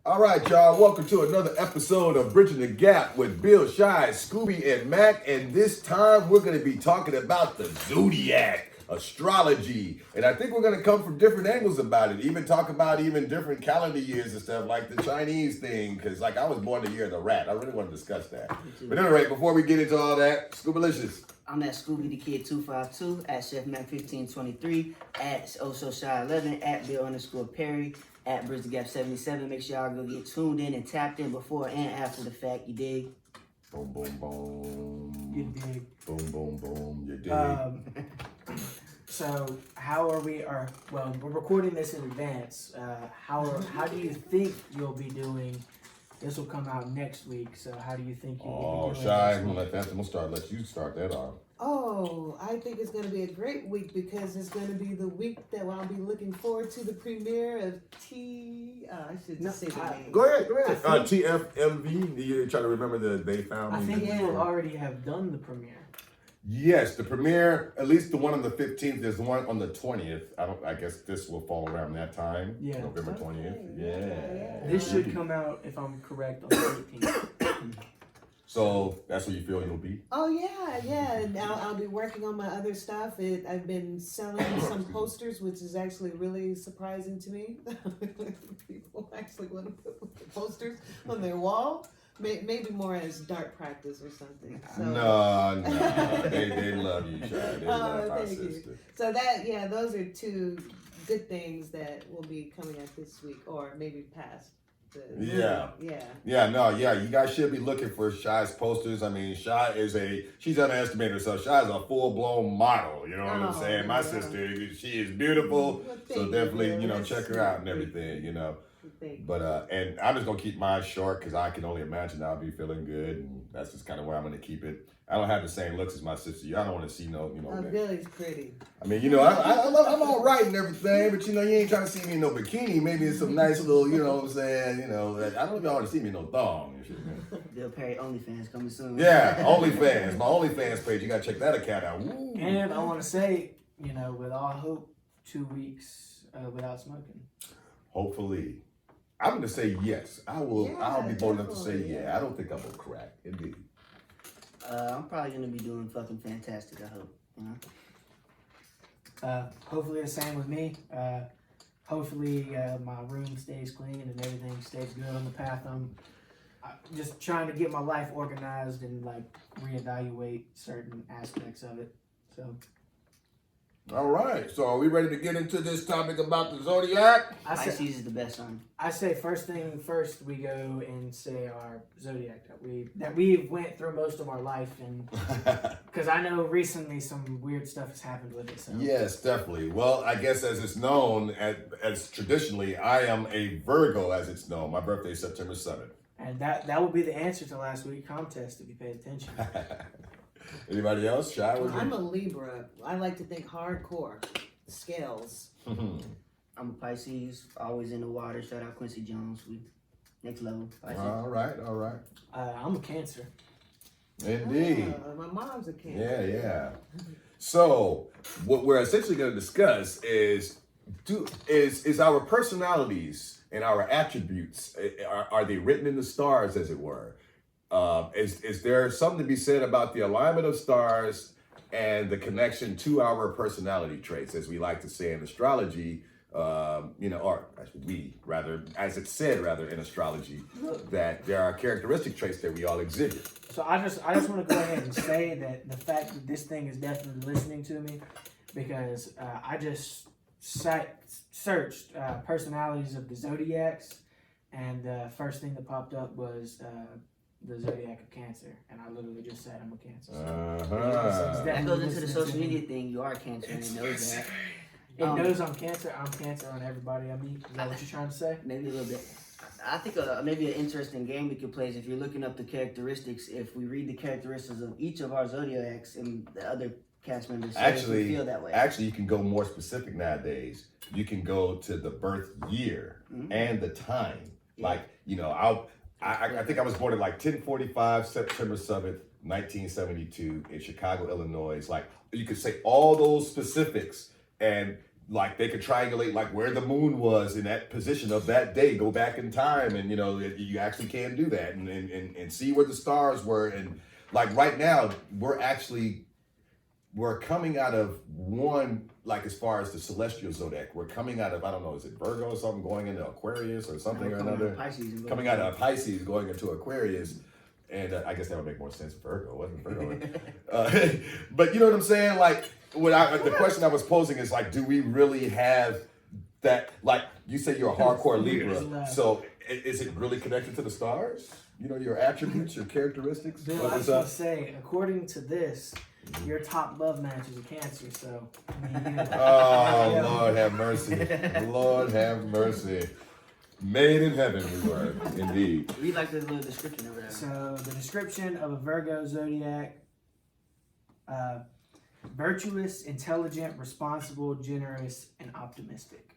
All right, y'all. Welcome to another episode of Bridging the Gap with Bill, Shy, Scooby, and Mac. And this time we're going to be talking about the zodiac, astrology. And I think we're going to come from different angles about it. Even talk about even different calendar years and stuff like the Chinese thing. Because like I was born the year of the rat. I really want to discuss that. But anyway, before we get into all that, Scoobalicious. I'm at Scooby the Kid 252, at Chef Mac 1523, at Oso Shy 11, at Bill_Perry, at Bridge the Gap 77. Make sure y'all go get tuned in and tapped in before and after the fact. You dig? Boom, boom, boom. You dig. Boom, boom, boom. You dig. So how are we? Well, we're recording this in advance. How do you think you'll be doing? This will come out next week. So how do you think you'll be doing? Shy, I'm gonna let you start that off. Oh, I think it's going to be a great week because it's going to be the week that I'll be looking forward to the premiere of I shouldn't say the name. Go ahead. TFMV. You try to remember They Found Me. I think you will already have done the premiere. Yes, the premiere, at least the one on the 15th, there's one on the 20th. I guess this will fall around that time. Yeah. November 20th. Yeah. This should come out, if I'm correct, on the 18th. So that's where you feel you'll be? Oh, yeah. And I'll be working on my other stuff. I've been selling some posters, which is actually really surprising to me. People actually want to put posters on their wall. Maybe more as dark practice or something. So. No. They love you, Shy. They love our thank sister. you. So those are two good things that will be coming out this week or maybe past. You guys should be looking for Shy's posters. I mean, she's underestimated herself. Shy's a full-blown model, you know what I'm saying? My sister, she is beautiful, well, so definitely, check her out and everything, But, and I'm just going to keep mine short because I can only imagine I'll be feeling good, and that's just kind of where I'm going to keep it. I don't have the same looks as my sister. I don't want to see Billy's pretty. I mean, I'm all right and everything, but you ain't trying to see me in no bikini. Maybe in some nice little, I don't know if y'all want to see me in no thong and shit, man. Bill Perry OnlyFans coming soon. Yeah, OnlyFans. My OnlyFans page. You got to check that account out. Woo. And I want to say, with all hope, 2 weeks without smoking. Hopefully. I'm going to say yes. I will. Yeah, I'll be bold enough to say definitely. yeah. I don't think I'm going to crack. Indeed. I'm probably going to be doing fucking fantastic, I hope. Hopefully the same with me. Hopefully my room stays clean and everything stays good on the path. I'm just trying to get my life organized and reevaluate certain aspects of it. So. All right. So are we ready to get into this topic about the zodiac? Pisces is the best sign. I say first thing first, we go and say our zodiac that we went through most of our life, and because I know recently some weird stuff has happened with it. So. Yes, definitely. Well, I guess as it's known, as traditionally, I am a Virgo, as it's known. My birthday is September 7th. And that will be the answer to last week's contest if you pay attention. Anybody else? Shy? I'm a Libra. I like to think hardcore. Scales. I'm a Pisces, always in the water. Shout out Quincy Jones. We next level. Pisces. All right. I'm a Cancer. Indeed. My mom's a Cancer. Yeah. So, what we're essentially going to discuss is our personalities and our attributes. Are they written in the stars, as it were? Is there something to be said about the alignment of stars and the connection to our personality traits, as we like to say in astrology, or as it's said in astrology, that there are characteristic traits that we all exhibit. So I just want to go ahead and say that the fact that this thing is definitely listening to me, because I just searched personalities of the zodiacs, and the first thing that popped up was the zodiac of Cancer, and I literally just said I'm a Cancer. So that goes into the social media thing. You are a Cancer, and it knows that. It knows I'm Cancer. I'm Cancer on everybody I meet. Is that what you're trying to say? Maybe a little bit. I think maybe an interesting game we could play is if you're looking up the characteristics, if we read the characteristics of each of our zodiacs and the other cast members feel that way. Actually, you can go more specific nowadays. You can go to the birth year and the time. Yeah. I think I was born at 10:45 September 7th, 1972 in Chicago, Illinois. You could say all those specifics, and like they could triangulate like where the moon was in that position of that day, go back in time, and you actually can do that and see where the stars were. And like right now we're coming out of one, like as far as the celestial zodiac, we're coming out of, I don't know, is it Virgo or something, going into Aquarius or something or another? Coming out of Pisces, going into Aquarius. And I guess that would make more sense. Virgo, wasn't Virgo? But you know what I'm saying? Like, the question I was posing is like, do we really have that? Like, you say you're a hardcore Libra, so is it really connected to the stars? Your attributes, your characteristics. Bill, I was gonna say, according to this, your top love match is a Cancer. So. Oh, Lord have mercy! Lord have mercy! Made in heaven, we were, indeed. Read like the little description over there. So the description of a Virgo zodiac: virtuous, intelligent, responsible, generous, and optimistic.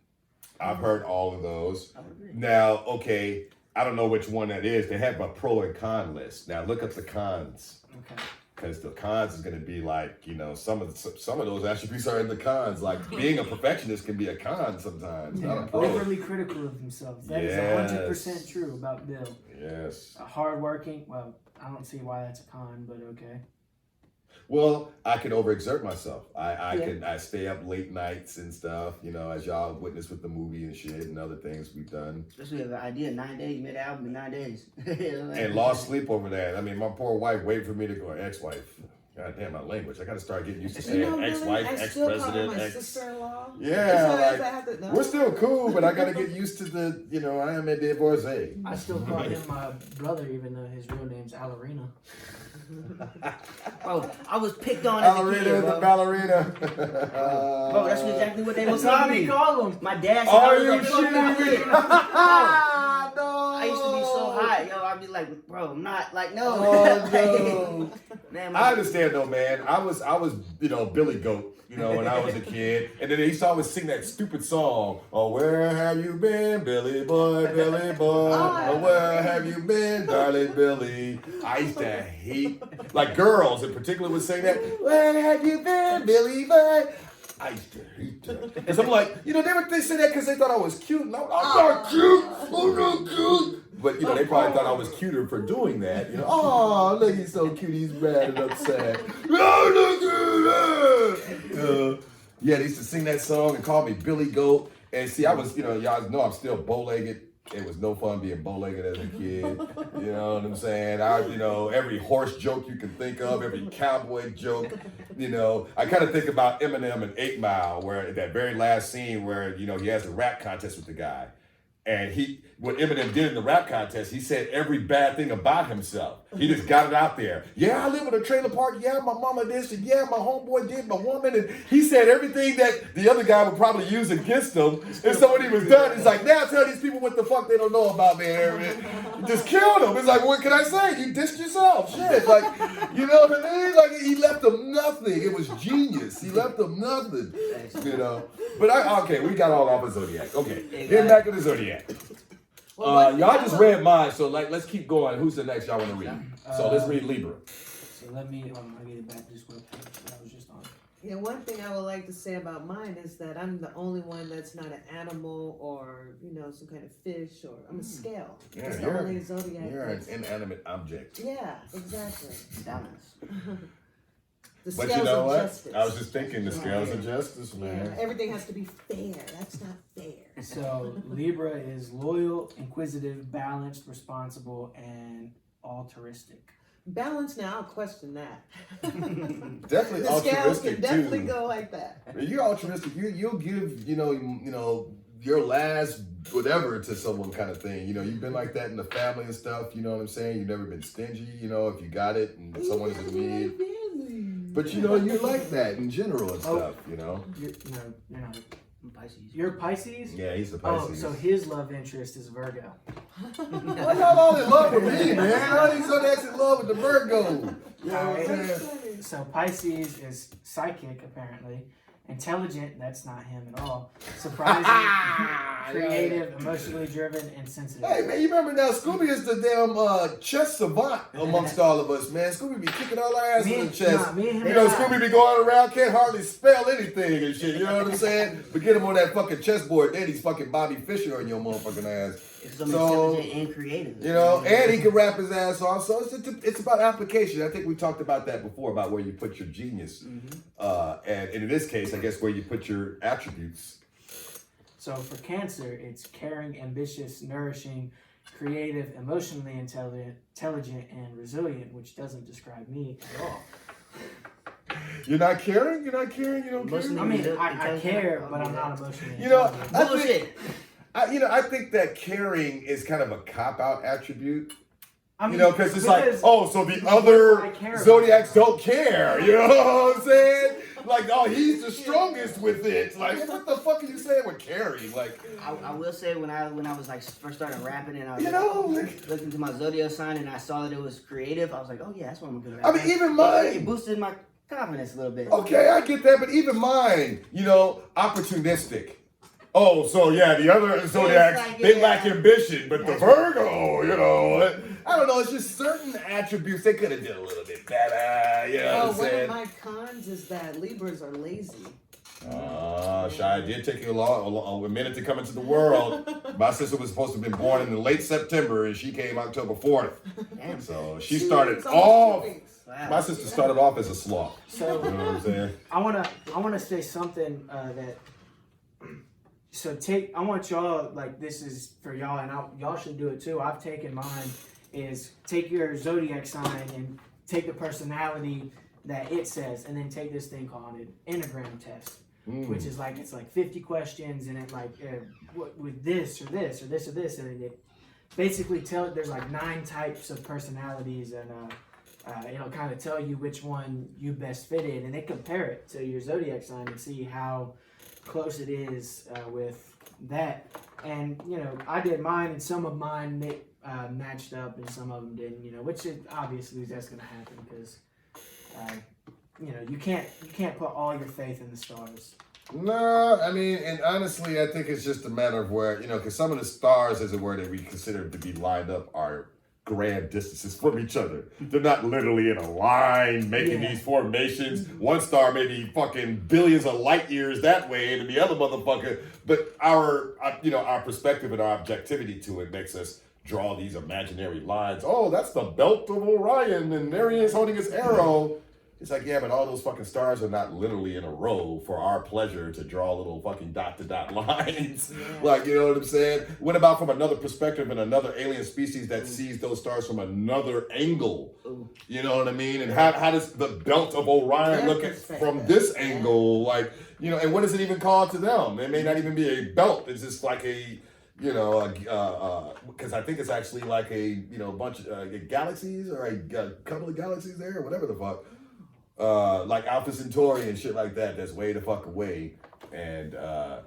I've heard all of those. Now, okay, I don't know which one that is. They have a pro and con list. Now, look up the cons. Okay. Because the cons is going to be like, some of those attributes are in the cons. Like being a perfectionist can be a con sometimes. Yeah. Not a pro. Overly critical of themselves. That is 100% true about Bill. Yes. Hardworking. Well, I don't see why that's a con, but okay. Well, I can overexert myself. I stay up late nights and stuff, as y'all witnessed with the movie and shit and other things we've done. Especially the idea, 9 days, you made an album in 9 days. And lost sleep over that. I mean, my poor wife waited for me to go, ex-wife. God damn, my language. I got to start getting used to saying ex-wife, ex-president, my sister-in-law. Yeah, we're still cool, but I got to get used to the, I am a divorcee. I still call him my brother, even though his real name's Alarina. Bro, I was picked on as a kid, the ballerina. Bro, that's exactly what they was That's calling what me. we call him. My dad said Are I was you like, shitting me? No. I used to be so hot, I'd be like, bro, I'm not, like, no. Oh, no. Man, I understand though, man. I was, Billy Goat, when I was a kid. And then he used to always sing that stupid song, oh, where have you been, Billy boy, Billy boy? Oh, where have you been, darling Billy? I used to hate, like girls in particular would say that, where have you been, Billy boy? I used to hate that. Because I'm like, they say that because they thought I was cute. And I'm not cute. I'm not cute. But, they probably thought I was cuter for doing that. Oh, look, he's so cute. He's mad and upset. Oh, look at that. Yeah, they used to sing that song and call me Billy Goat. And see, I was, y'all know I'm still bow-legged. It was no fun being bow-legged as a kid. You know what I'm saying? Every horse joke you can think of, every cowboy joke. I kind of think about Eminem in 8 Mile, where that very last scene where, he has a rap contest with the guy. And what Eminem did in the rap contest, he said every bad thing about himself. He just got it out there. Yeah, I live in a trailer park. Yeah, my mama this. And yeah, my homeboy did, my woman. And he said everything that the other guy would probably use against him. And so when he was done, he's like, now tell these people what the fuck they don't know about me. Just killed him. It's like, what can I say? You dissed yourself. Shit. Like, you know what I mean? Like, he left them nothing. It was genius. He left them nothing. But okay, we got all off of Zodiac. Okay, getting back to the Zodiac. Y'all just read mine, so let's keep going. Who's the next y'all want to read? So let's read Libra. So let me, I'll get it back to this webpage that I was just on. Yeah, one thing I would like to say about mine is that I'm the only one that's not an animal or, some kind of fish or I'm a scale. Yeah, it's the only zodiac. You're an inanimate object. Yeah, exactly. Balance. The But scales you know of what? justice. I was just thinking the scales of justice, man. Everything has to be fair. That's not fair. So Libra is loyal, inquisitive, balanced, responsible, and altruistic. Balance now, I'll question that. Definitely The scales altruistic can definitely too. go like that. You're altruistic. You'll give your last whatever to someone kind of thing. You've been like that in the family and stuff. You know what I'm saying? You've never been stingy. If you got it and someone is in need. But you like that in general and stuff. You're not. I'm Pisces. You're Pisces? Yeah, he's a Oh, Pisces. so his love interest is Virgo. Why y'all all in love with me, man? All these zodiacs in love with the Virgo. You know what I'm saying? So Pisces is psychic, apparently. Intelligent, that's not him at all. Surprising. creative, emotionally driven, and sensitive. Hey man, you remember now? Scooby is the damn chess savant amongst all of us, man. Scooby be kicking all our ass in the chest. Scooby be going around, can't hardly spell anything and shit. You know what I'm saying? But get him on that fucking chessboard, then he's fucking Bobby Fischer on your motherfucking ass. It's so intelligent and creative. You know, and he can rap his ass off. So it's about application. I think we talked about that before, about where you put your genius. And in this case, I guess where you put your attributes. So for Cancer, it's caring, ambitious, nourishing, creative, emotionally intelligent, and resilient, which doesn't describe me at all. You're not caring? You're not caring? You don't care? I mean, I care, but I'm not emotionally You know, intelligent. I think that caring is kind of a cop-out attribute. I mean, because it's like, so the other zodiacs don't care. You know what I'm saying? Like, oh, he's the strongest with it. Like, what the fuck are you saying with caring? Like, I will say when I was like first started rapping and I was looking to my zodiac sign and I saw that it was creative, I was like, oh yeah, that's what I'm gonna rap. I mean, even mine. It boosted my confidence a little bit. Okay, I get that, but even mine, opportunistic. Oh, so yeah, the other zodiacs, they lack ambition, but the Virgo, I don't know, it's just certain attributes they could have did a little bit better, you know what I'm saying? One of my cons is that Libras are lazy. Shy, it did take you a minute to come into the world. My sister was supposed to have been born in the late September, and she came October 4th. Damn. So she started off. Wow. My sister started off as a sloth. So you know what I'm saying? I wanna say something that. So I want y'all, like, this is for y'all, and y'all should do it too. I've taken mine, is take your zodiac sign and take the personality that it says, and then take this thing called an Enneagram test, which is like, it's like 50 questions, and it like, what with this or this or this or this, and it basically there's like 9 types of personalities, and it'll kind of tell you which one you best fit in, and they compare it to your zodiac sign and see how close it is with that. And I did mine, and some of mine matched up and some of them didn't, which is obviously that's going to happen because you can't put all your faith in the stars. No, I mean, and honestly, I think it's just a matter of where, because some of the stars, as it were, that we consider to be lined up are grand distances from each other. They're not literally in a line making these formations. One star may be fucking billions of light years that way, and the other motherfucker. But our perspective and our objectivity to it makes us draw these imaginary lines. Oh, that's the belt of Orion, and there he is holding his arrow. It's like, yeah, but all those fucking stars are not literally in a row for our pleasure to draw little fucking dot-to-dot lines. Yeah. Like, you know what I'm saying? What about from another perspective and another alien species that sees those stars from another angle? You know what I mean? And how does the belt of Orion look at from this angle? Like, and what is it even called to them? It may not even be a belt. It's just like a... because I think it's actually like a bunch of galaxies or a couple of galaxies there or whatever the fuck. Like Alpha Centauri and shit like that. That's way the fuck away. And I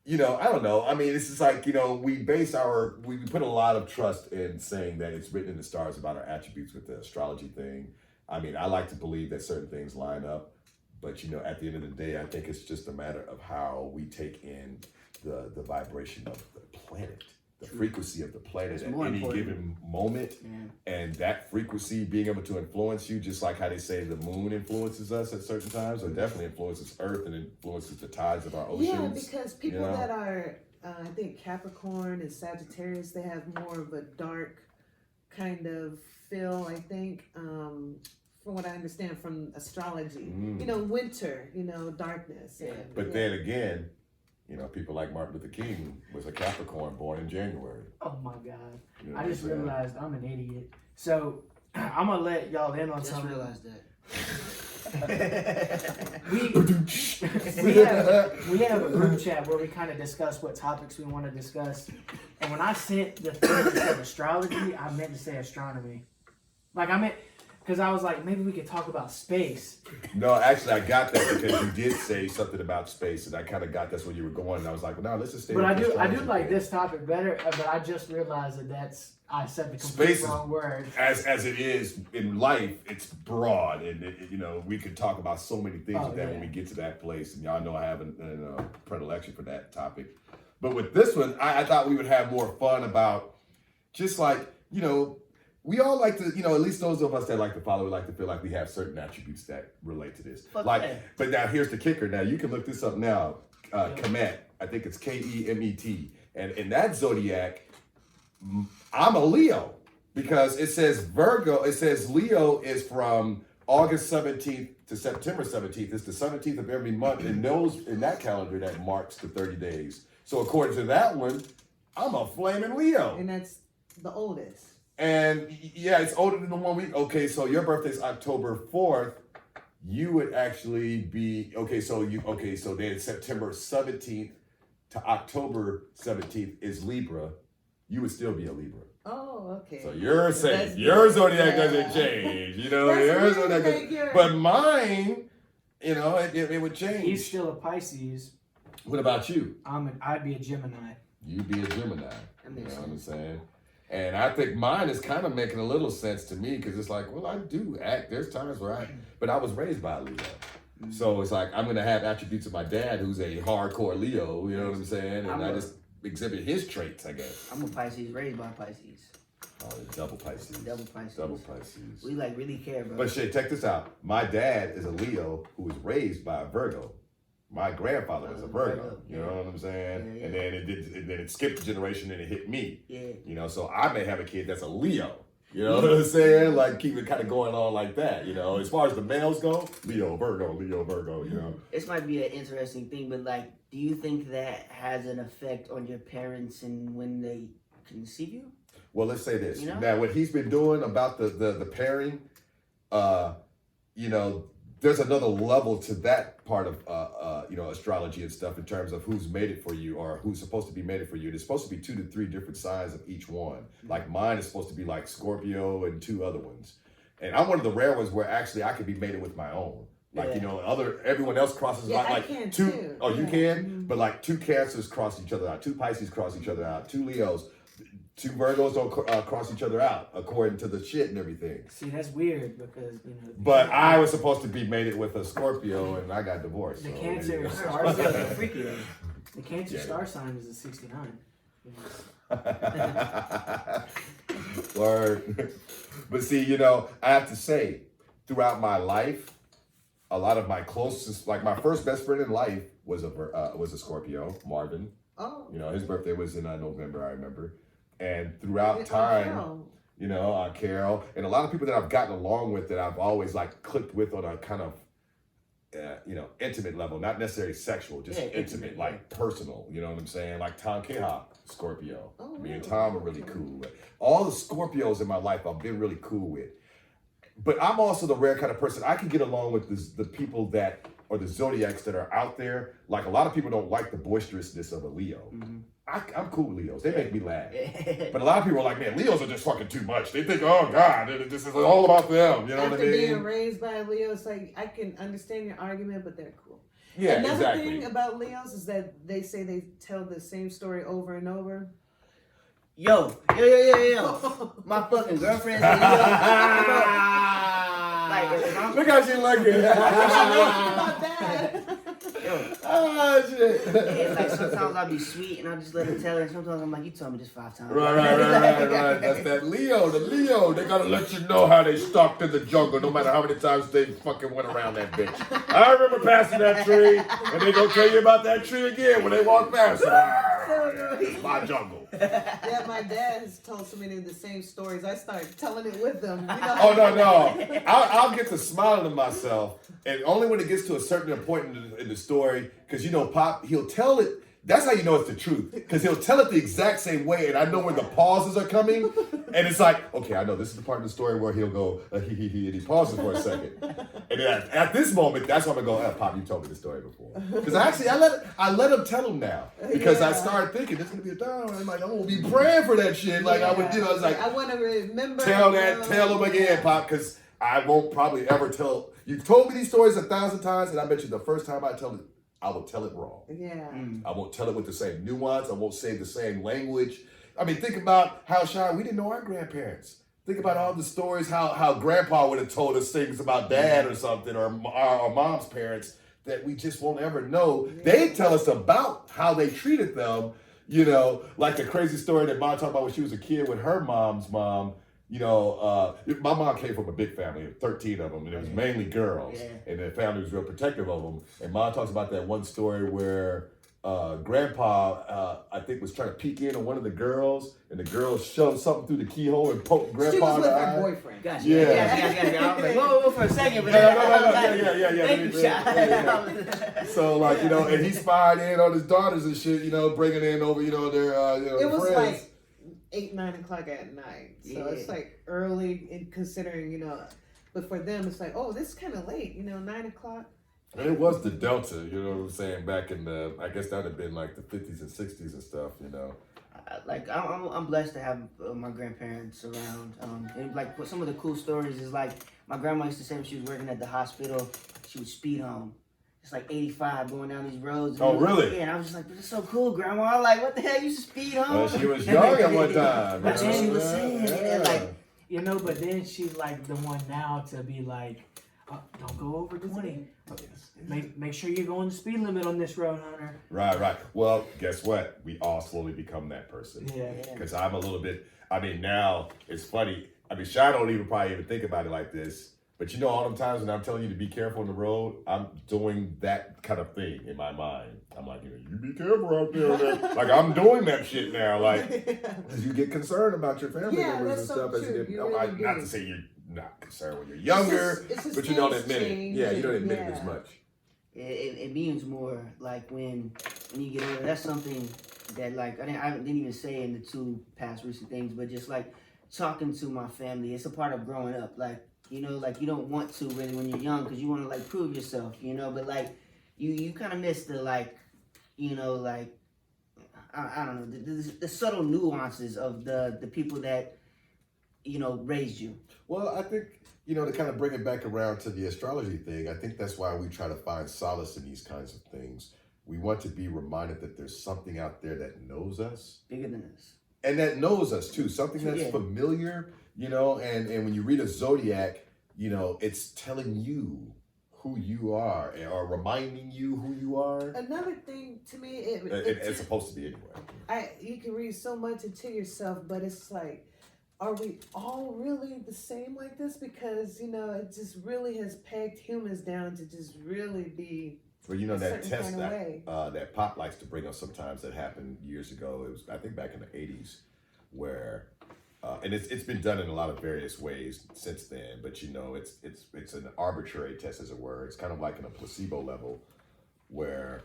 don't know. I mean, it's just like we put a lot of trust in saying that it's written in the stars about our attributes with the astrology thing. I mean, I like to believe that certain things line up, but at the end of the day, I think it's just a matter of how we take in the vibration of the planet, the frequency of the planet at any given moment, and that frequency being able to influence you, just like how they say the moon influences us at certain times, or definitely influences Earth and influences the tides of our oceans. Yeah, because people that are, I think Capricorn and Sagittarius, they have more of a dark kind of feel, I think, from what I understand from astrology. Winter, darkness. Yeah. But then again, people like Martin Luther King was a Capricorn born in January. Oh my God. I just realized I'm an idiot. So I'm going to let y'all in on something. Just realized that. we have a group chat where we kind of discuss what topics we want to discuss. And when I sent the thing that said astrology, I meant to say astronomy. Because I was like, maybe we could talk about space. No, actually, I got that because you did say something about space, and I kind of got that's where you were going. And I was like, well, no, let's just stay. But I do like this topic better. But I just realized I said the complete wrong word. As it is in life, it's broad, and we could talk about so many things with that when we get to that place. And y'all know I have a predilection for that topic. But with this one, I thought we would have more fun about just like, we all like to, at least those of us that like to follow, we like to feel like we have certain attributes that relate to this. But now here's the kicker. Now you can look this up now. Kemet, I think it's Kemet. And in that zodiac, I'm a Leo because it says Leo is from August 17th to September 17th. It's the 17th of every month. And in that calendar that marks the 30 days. So according to that one, I'm a flaming Leo. And that's the oldest. And yeah, it's older than the 1 week. Okay, so your birthday's October 4th. You would actually be so then September 17th to October 17th is Libra. You would still be a Libra. Oh, okay. So you're saying your zodiac doesn't change, your zodiac but mine, it would change. He's still a Pisces. What about you? I'd be a Gemini. You'd be a Gemini. That makes What I'm sense. saying? And I think mine is kind of making a little sense to me because it's like, well, I do act. There's times where but I was raised by a Leo. So it's like, I'm going to have attributes of my dad who's a hardcore Leo, you know what I'm saying? And I just exhibit his traits, I guess. I'm a Pisces, raised by Pisces. Oh, double Pisces. Double Pisces. Double Pisces. We really care, bro. But Shay, check this out. My dad is a Leo who was raised by a Virgo. My grandfather was a Virgo. You know what I'm saying? Yeah. And then it skipped a generation and it hit me. Yeah. So I may have a kid that's a Leo. You know what I'm saying? Like keep it kind of going on like that. As far as the males go, Leo, Virgo. This might be an interesting thing, but do you think that has an effect on your parents and when they conceive you? Well, let's say this. Now, what he's been doing about the pairing, there's another level to that part of astrology and stuff in terms of who's made it for you or who's supposed to be made it for you. There's supposed to be 2 to 3 different signs of each one. Like mine is supposed to be like Scorpio and 2 other ones. And I'm one of the rare ones where actually I could be mated with my own. Everyone else crosses I can 2. too. Oh, you can? But 2 Cancers cross each other out, 2 Pisces cross each other out, 2 Leos. 2 Virgos don't cross each other out according to the shit and everything. See, that's weird because But I was supposed to be mated with a Scorpio and I got divorced. The so Cancer star sign. The Cancer star sign is a 69. Word. But see, I have to say, throughout my life, a lot of my closest, like my first best friend in life was a Scorpio, Marvin. Oh. His birthday was in November, I remember. And throughout time, Carol, and a lot of people that I've gotten along with that I've always clicked with on a kind of, intimate level, not necessarily sexual, just intimate, personal. You know what I'm saying? Like Tom Keha, Scorpio. Oh, Me and Tom are really cool. All the Scorpios in my life I've been really cool with. But I'm also the rare kind of person, I can get along with the people that, or the zodiacs that are out there. Like a lot of people don't like the boisterousness of a Leo. Mm-hmm. I'm cool with Leos. They make me laugh. But a lot of people are like, man, Leos are just fucking too much. They think, oh God, this is all about them. You know what I mean? After being raised by a Leo, it's like, I can understand your argument, but they're cool. Yeah, Another thing about Leos is that they say they tell the same story over and over. Yo. My fucking girlfriend's a Leo. Look how she looking. About that. Oh shit. It's sometimes I'll be sweet and I'll just let her tell her. And sometimes I'm like, you told me this 5 times. Right. That's that Leo. The Leo, they gotta let you know how they stalked in the jungle, no matter how many times they fucking went around that bitch. I remember passing that tree, and they gonna tell you about that tree again when they walk past. It's my jungle. Yeah, my dad has told so many of the same stories. I started telling it with them. Oh no! I'll get to smiling to myself, and only when it gets to a certain point in the story, because Pop, he'll tell it. That's how you know it's the truth, because he'll tell it the exact same way, and I know when the pauses are coming, and it's like, okay, I know this is the part of the story where he'll go and he pauses for a second, and then at this moment, that's when I'm gonna go, Pop, you told me this story before, because actually I let him tell him now, because I started thinking this is gonna be a down. I'm like, I'm gonna be praying for that shit, like I would, I was like, I want to remember. Tell him again, Pop, because I won't probably ever tell. You told me these stories 1,000 times, and I bet you the first time I tell it, I will tell it wrong. Yeah. I won't tell it with the same nuance. I won't say the same language. I mean, think about how shy we didn't know our grandparents. Think about all the stories how grandpa would have told us things about dad or something, or our mom's parents that we just won't ever know. They tell us about how they treated them, You know, like the crazy story that Mom talked about when she was a kid with her mom's mom. You know, my mom came from a big family, 13 of them, and it was mainly girls. Yeah. And the family was real protective of them. And Mom talks about that one story where Grandpa, I think, was trying to peek in on one of the girls, and the girl shoved something through the keyhole and poked Grandpa She was in with the her eye. boyfriend. Gotcha. Yeah. I was like, whoa, for a second. But Yeah. Thank you, Shot. So, like, you know, and he spied in on his daughters and shit, you know, bringing in over, you know, their It was friends. like 8, 9 o'clock at night. So Yeah. it's like early in considering, you know, but for them it's like, oh, this is kind of late, you know, 9 o'clock. And it was the Delta, you know what I'm saying, back in the, I guess that would have been like the 50s and 60s and stuff, you know. I'm blessed to have my grandparents around. And like some of the cool stories is like my grandma used to say when she was working at the hospital, she would speed home. It's like 85 going down these roads. Oh, really? Yeah, and I was just like, this is so cool, Grandma. Like, what the hell? You used to speed home? Well, she was young at one time. That's what she was saying. And like, You know, but then she's like the one now to be like, oh, don't go over 20. Make sure you're going the speed limit on this road, Hunter. Right. Well, guess what? We all slowly become that person. Yeah. Because I'm a little bit, I mean, now it's funny. I mean, Shy don't even probably even think about it like this. But you know, all them times when I'm telling you to be careful on the road, I'm doing that kind of thing in my mind. I'm like, you know, you be careful out there. Man. Like, I'm doing that shit now. Like, because you get concerned about your family Yeah, members that's and so stuff. As you true. get, You really not do. to say you're not concerned when you're younger, It's just but you don't things admit it. change Yeah, you don't and- admit it yeah. as much. it means more like when you get older. That's something that like I didn't even say in the two past recent things, but just like talking to my family, it's a part of growing up. Like, you know, like you don't want to really when you're young because you want to like prove yourself, you know, but like you kind of miss the like, you know, like I don't know, the subtle nuances of the people that, you know, raised you. Well, I think, you know, to kind of bring it back around to the astrology thing, I think that's why we try to find solace in these kinds of things. We want to be reminded that there's something out there that knows us. Bigger than us. And that knows us too. Something that's Yeah. familiar, you know, and when you read a zodiac, you know, it's telling you who you are or reminding you who you are. Another thing to me, It's supposed to be anyway. you can read so much into yourself, but it's like, are we all really the same like this? Because, you know, it just really has pegged humans down to just really be Well, you know, a that certain test kind of way. that Pop likes to bring up sometimes that happened years ago. It was, I think, back in the 80s, where, and it's been done in a lot of various ways since then. But you know, it's an arbitrary test, as it were. It's kind of like in a placebo level, where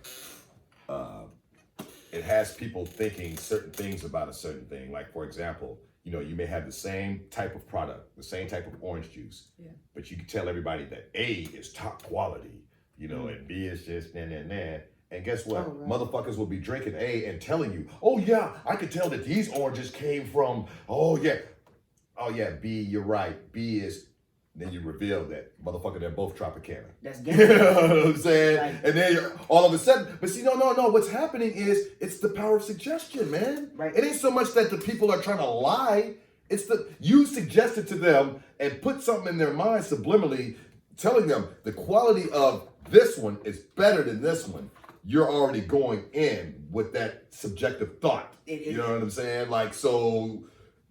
it has people thinking certain things about a certain thing. Like, for example, you know, you may have the same type of product, the same type of orange juice, but you can tell everybody that A is top quality, you know, and B is just nah. And guess what? Oh, right. Motherfuckers will be drinking A and telling you, oh yeah, I could tell that these oranges came from, oh yeah, B, you're right. B is, then you reveal that motherfucker, they're both Tropicana. That's You know gambling. what I'm saying? Right. And then you're, all of a sudden, but see, no. What's happening is it's the power of suggestion, man. Right. It ain't so much that the people are trying to lie. It's you suggested to them and put something in their mind subliminally, telling them the quality of this one is better than this one. You're already going in with that subjective thought. You know what I'm saying? Like, so.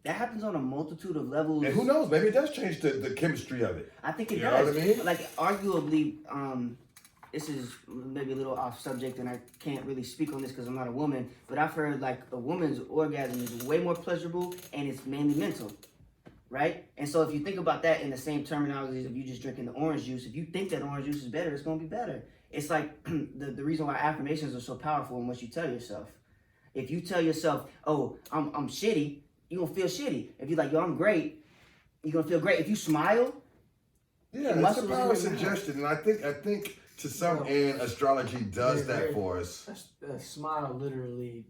That happens on a multitude of levels. And who knows? Maybe it does change the chemistry of it. I think it You does. know what I mean? Like, arguably, this is maybe a little off subject, and I can't really speak on this because I'm not a woman, but I've heard, like, a woman's orgasm is way more pleasurable, and it's mainly mental, right? And so if you think about that in the same terminology of you just drinking the orange juice, if you think that orange juice is better, it's going to be better. It's like the reason why affirmations are so powerful in what you tell yourself. If you tell yourself, oh, I'm shitty, you're going to feel shitty. If you're like, yo, I'm great, you're going to feel great. If you smile, yeah, it's the muscles power of in your mouth. suggestion. And I think to some end, astrology does that for us. A smile literally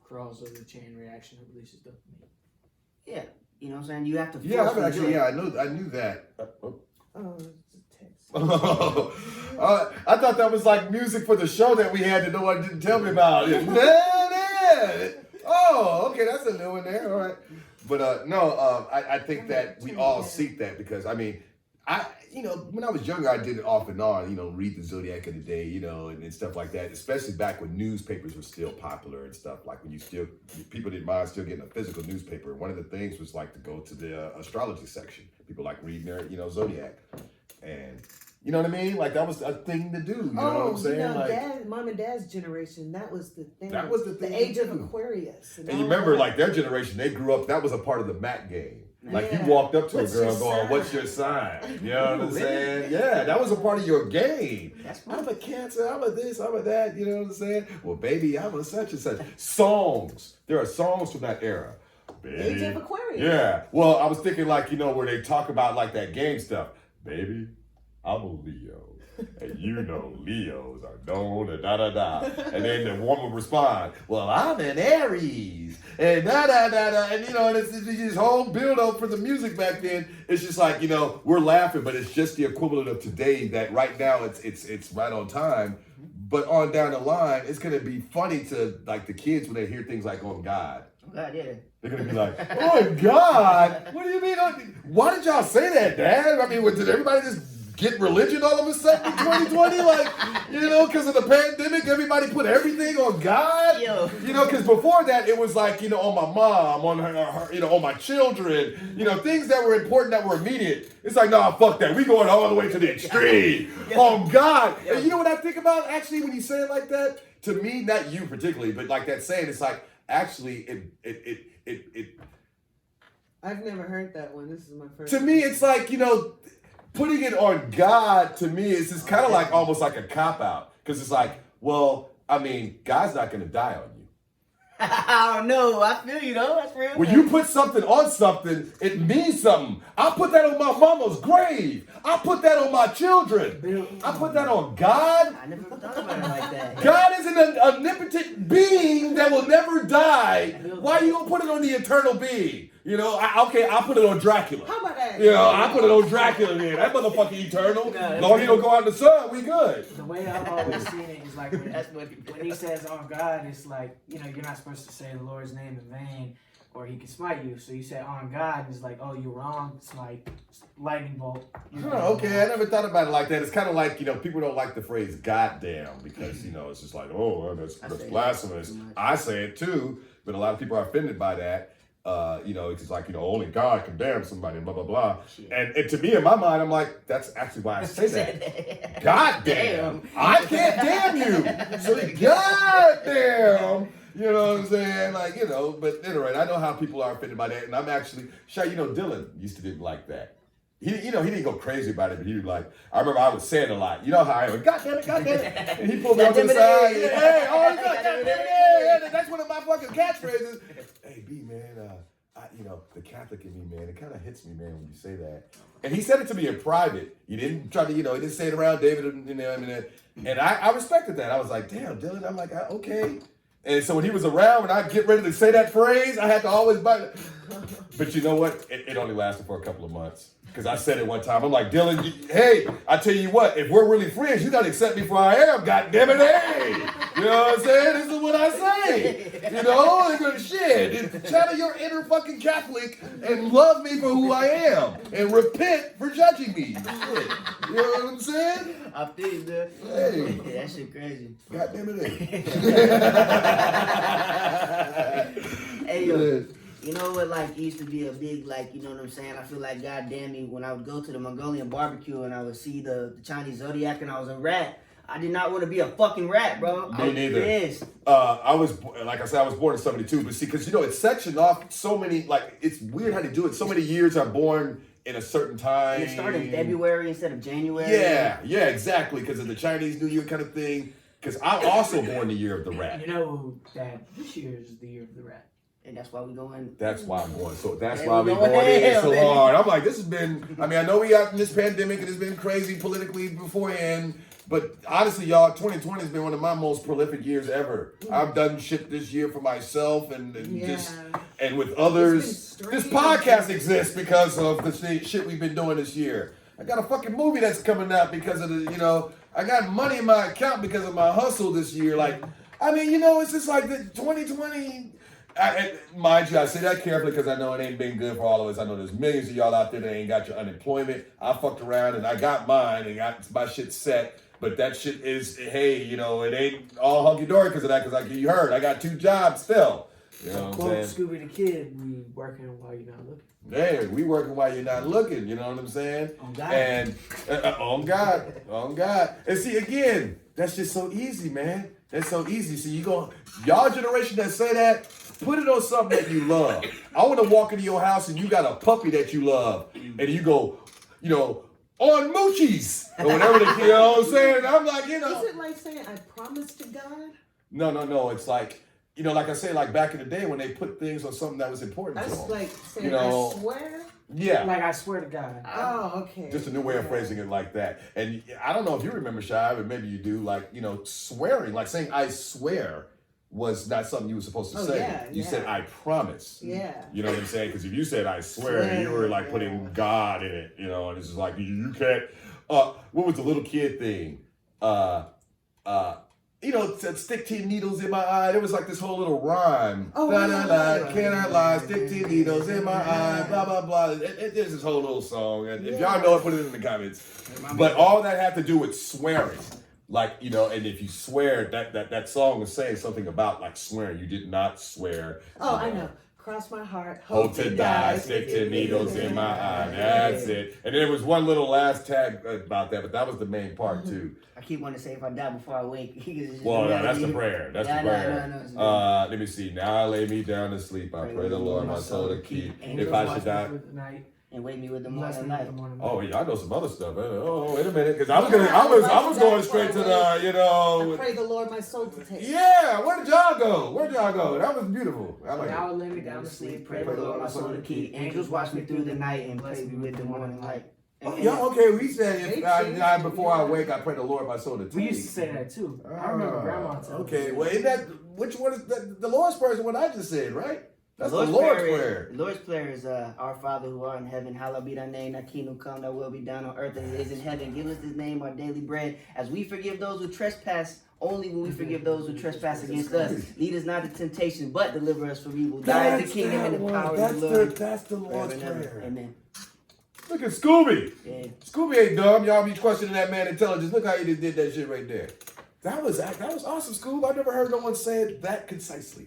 crawls over the chain reaction and releases dopamine. yeah, you know what I'm saying? You have to Yeah, forcefully do it. I knew that. Oh, it's a text. I thought that was like music for the show that we had that no one didn't tell me about. Oh, okay, that's a new one there. All right. But I think that we all seek that because, I mean, when I was younger, I did it off and on, read the Zodiac of the Day, and stuff like that, especially back when newspapers were still popular and stuff, like when people didn't mind still getting a physical newspaper. One of the things was like to go to the astrology section. People like reading their, Zodiac. And, you know what I mean? Like that was a thing to do, you know what I'm saying? Mom and Dad's generation, that was the thing. That was the thing. The age of Aquarius. And you remember, like their generation, they grew up, that was a part of the Mac game. Like you walked up to a girl going, "What's your sign?" You know what I'm saying? Yeah, that was a part of your game. I'm a Cancer, I'm a this, I'm a that. You know what I'm saying? Well, baby, I'm a such and such. Songs. There are songs from that era. Baby. Age of Aquarius. Yeah. Well, I was thinking like, where they talk about like that game stuff. Baby, I'm a Leo. And Leos are known and da-da-da. And then the woman would respond, well, I'm an Aries. And da-da-da-da. And, and it's this whole build-up for the music back then. It's just like, we're laughing, but it's just the equivalent of today that right now it's right on time. But on down the line, it's going to be funny to, like, the kids when they hear things like, on God. God, yeah. They're going to be like, oh, God. What do you mean? Why did y'all say that, Dad? I mean, did everybody just get religion all of a sudden in 2020? Like, because of the pandemic, everybody put everything on God. Yo. Because before that, it was like, on my mom, on her, on my children, things that were important, that were immediate. It's like, nah, fuck that. We going all the way to the extreme. Yeah. On God. Yeah. And you know what I think about, actually, when you say it like that? To me, not you particularly, but like that saying, it's like, actually, it I've never heard that one. This is my first. to me, it's like, putting it on God, to me, is just kind of like almost like a cop-out. Because it's like, well, I mean, God's not going to die on you. I don't know. I feel you, though. That's real. When you put something on something, it means something. I put that on my mama's grave. I put that on my children. I put that on God. I never thought about it like that. God is an omnipotent being that will never die. Why are you going to put it on the eternal being? I'll put it on Dracula. How about that? I put it on Dracula then. That motherfucker eternal. Long as he don't go out in the sun, we good. The way I've always seen it is like when he says on God, it's like, you're not supposed to say the Lord's name in vain or he can smite you. So you say on God, and it's like, oh, you're wrong, smite, lightning bolt. Okay, I never thought about it like that. It's kind of like, people don't like the phrase goddamn because, it's just like, oh, that's blasphemous. I say it too, but a lot of people are offended by that. It's like, only God can damn somebody, blah, blah, blah. And to me, in my mind, I'm like, that's actually why I say that. God damn. I can't damn you. So God damn. You know what I'm saying? Like, but anyway, I know how people are offended by that. And I'm actually, Dylan used to didn't like that. He didn't go crazy about it, but he was like, I remember I was saying a lot. You know how I am, God damn it. And he pulled me onto the side. Hey, oh, God damn it. Hey, that's one of my fucking catchphrases. Hey, B, man, the Catholic in me, man, it kind of hits me, man, when you say that. And he said it to me in private. He didn't try to, he didn't say it around David, and I respected that. I was like, damn, Dylan. I'm like, okay. And so when he was around, when I get ready to say that phrase, I had to always bite it. But you know what? It only lasted for a couple of months. Because I said it one time. I'm like, Dylan, hey, I tell you what, if we're really friends, you got to accept me for I am. God damn it, hey. You know what I'm saying? This is what I say. Shit. Channel your inner fucking Catholic and love me for who I am. And repent for judging me. Shit. You know what I'm saying? I feel you, dude. Hey. Yeah, that shit crazy. God damn it, hey. Hey, yo. You know what, it used to be a big, you know what I'm saying? I feel like, goddamn me, when I would go to the Mongolian barbecue and I would see the Chinese zodiac and I was a rat, I did not want to be a fucking rat, bro. Me neither. Pissed. I was, like I said, I was born in 72, but see, because, it's sectioned off so many, it's weird how they do it. So many years are born in a certain time. And it started in February instead of January. Yeah, exactly, because of the Chinese New Year kind of thing. Because I'm also born the year of the rat. You know that this year is the year of the rat. And that's why we going. That's why I'm going. So that's why we going in so hard. I'm like, this has been. I mean, I know we got in this pandemic and it's been crazy politically beforehand, but honestly, y'all, 2020 has been one of my most prolific years ever. I've done shit this year for myself and with others. This podcast exists because of the shit we've been doing this year. I got a fucking movie that's coming out because of the. I got money in my account because of my hustle this year. Like, I mean, it's just like the 2020. Mind you, I say that carefully because I know it ain't been good for all of us. I know there's millions of y'all out there that ain't got your unemployment. I fucked around and I got mine and got my shit set. But that shit is, hey, you know, it ain't all hunky-dory because of that, because like you heard, I got 2 jobs still. You know what I'm saying? Scooby the Kid, we working while you're not looking. Yeah, we working while you're not looking, you know what I'm saying? On God. And on God. And see, again, that's just so easy, man. That's so easy. See, y'all generation that say that, put it on something that you love. I want to walk into your house and you got a puppy that you love, and you go, you know, on Moochies or whatever you know what I'm saying? I'm like, you know. Is it like saying, I promise to God? No. It's like, you know, like I say, like back in the day when they put things on something that was important to That's them. like saying, You know, I swear? Yeah. Like, I swear to God. Oh, okay. Just a new way of phrasing it like that. And I don't know if you remember, Shy, but maybe you do, like, you know, swearing, like saying I swear was not something you were supposed to say. Yeah, you said I promise. Yeah. You know what I'm saying? Because if you said I swear, you were like putting God in it, you know, and it's just like, you can't. What was the little kid thing? You know, stick 10 needles in my eye. There was like this whole little rhyme. Oh, Can I lie? Stick 10 needles in my eye. Blah, blah, blah. There's this whole little song. And if y'all know it, put it in the comments. But all that had to do with swearing. Like, you know, and if you swear, that song was saying something about like swearing. You did not swear. Oh, I know. Cross my heart, Hope to die, stick 10 needles in my eye. That's it. And there was one little last tag about that, but that was the main part too. I keep wanting to say if I die before I wake. Well, no, that's the prayer. That's the prayer. No. Let me see. Now I lay me down to sleep. I pray the Lord my soul to keep. If I should die. And wake me with the morning light. Oh yeah, I know some other stuff. Oh, wait a minute, because I was going straight to the, you know. I pray the Lord my soul to take. Yeah, where did y'all go? That was beautiful. I like Now it. lay me down to sleep. Pray the Lord my soul to keep. Angels watch me through the night and bless me with the morning light. Oh, yeah, okay. We said if I die before I wake, I pray the Lord my soul to take. We used to say that too. I remember Grandma telling me. Okay, well, which one is the Lord's Prayer is what I just said, right? That's the Lord's Prayer. The Lord's Prayer is our Father who art in heaven, hallowed be thy name, thy kingdom come, thy will be done on earth as it is in heaven. Give us this name, our daily bread, as we forgive those who trespass, only when we forgive those who trespass against us. Lead us not to temptation, but deliver us from evil. Thine is the kingdom and the power and the glory. That's the Lord's Prayer. Amen. Look at Scooby. Yeah. Scooby ain't dumb. Y'all be questioning that man intelligence. Look how he just did that shit right there. That was awesome, Scoob. I never heard no one say it that concisely.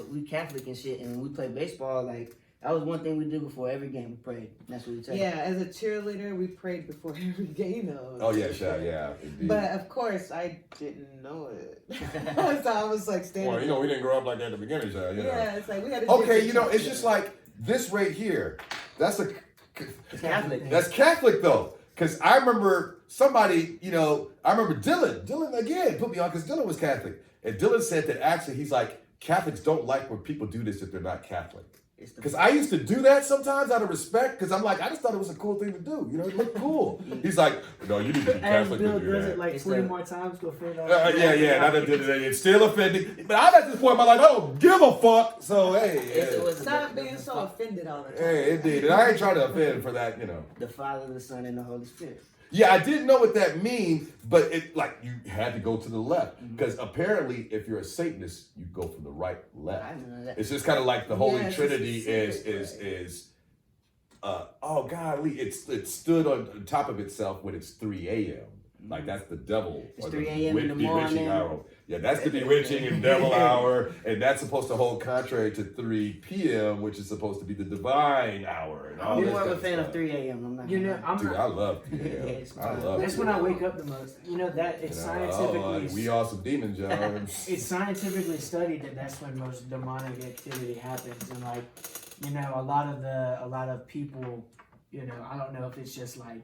We Catholic and shit, and when we play baseball, like, that was one thing we did before every game. We prayed. That's what we tell you. Yeah, as a cheerleader, we prayed before every game, though. Oh, yeah, sure, yeah. Indeed. But, of course, I didn't know it. So I was, like, standing... Well, you know, we didn't grow up like that at the beginning, Shy. You know. Yeah, it's like we had a... Okay, you know, it's just like this right here. That's It's Catholic. That's Catholic, though. Because I remember somebody, you know, I remember Dylan. Dylan, again, put me on because Dylan was Catholic. And Dylan said that actually, he's like, Catholics don't like when people do this if they're not Catholic. Because I used to do that sometimes out of respect, because I'm like, I just thought it was a cool thing to do. You know, it looked cool. He's like, no, you need to be Catholic Bill to do does that. it like 20 more times to offend all. Yeah, it's still offending. But I'm at this point in my life, I don't give a fuck. So, hey. Stop being so offended all the time. Hey, indeed. And I ain't trying to offend for that, you know. The Father, the Son, and the Holy Spirit. Yeah, I didn't know what that means, but it like you had to go to the left because apparently, if you're a Satanist, you go from the right left. I know that. It's just kind of like the Holy Trinity is. Oh golly, it stood on top of itself when it's 3 a.m. Like that's the devil. It's 3 a.m. in the morning. Hour. Yeah, that's the bewitching and devil hour, and that's supposed to hold contrary to 3 p.m., which is supposed to be the divine hour. And all I'm this more of a kind fan stuff. of 3 a.m. I'm not. Dude, I love 3 a.m. I love. That's when I wake up the most. You know that it's scientifically. We are some demons, y'all. It's scientifically studied that that's when most demonic activity happens, and like, you know, a lot of people, you know, I don't know if it's just like